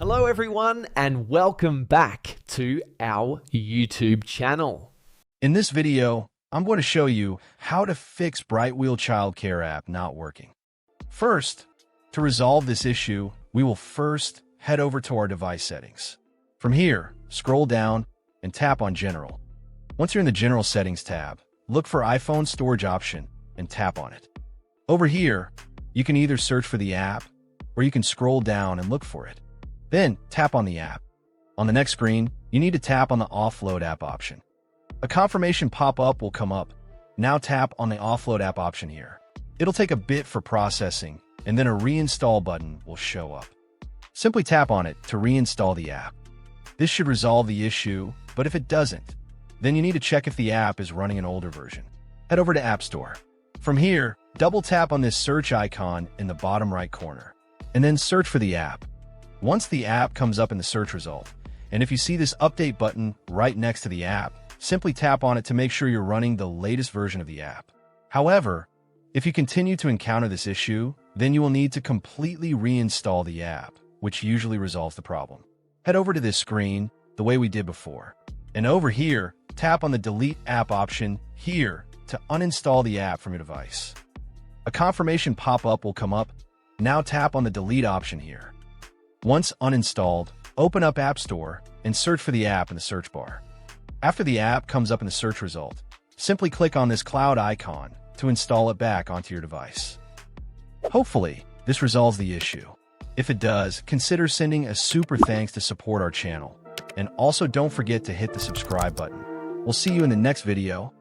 Hello everyone and welcome back to our YouTube channel. In this video, I'm going to show you how to fix brightwheel childcare app not working. First, to resolve this issue, we will first head over to our device settings. From here, scroll down and tap on General. Once you're in the General Settings tab, look for iPhone Storage option and tap on it. Over here, you can either search for the app or you can scroll down and look for it. Then, tap on the app. On the next screen, you need to tap on the Offload app option. A confirmation pop-up will come up. Now tap on the Offload app option here. It'll take a bit for processing, and then a reinstall button will show up. Simply tap on it to reinstall the app. This should resolve the issue, but if it doesn't, then you need to check if the app is running an older version. Head over to App Store. From here, double tap on this search icon in the bottom right corner, and then search for the app. Once the app comes up in the search result, and if you see this update button right next to the app, simply tap on it to make sure you're running the latest version of the app. However, if you continue to encounter this issue, then you will need to completely reinstall the app, which usually resolves the problem. Head over to this screen the way we did before, and over here, tap on the Delete App option here to uninstall the app from your device. A confirmation pop-up will come up. Now tap on the Delete option here. Once uninstalled, open up App Store and search for the app in the search bar. After the app comes up in the search result, simply click on this cloud icon to install it back onto your device. Hopefully, this resolves the issue. If it does, consider sending a super thanks to support our channel. And also don't forget to hit the subscribe button. We'll see you in the next video.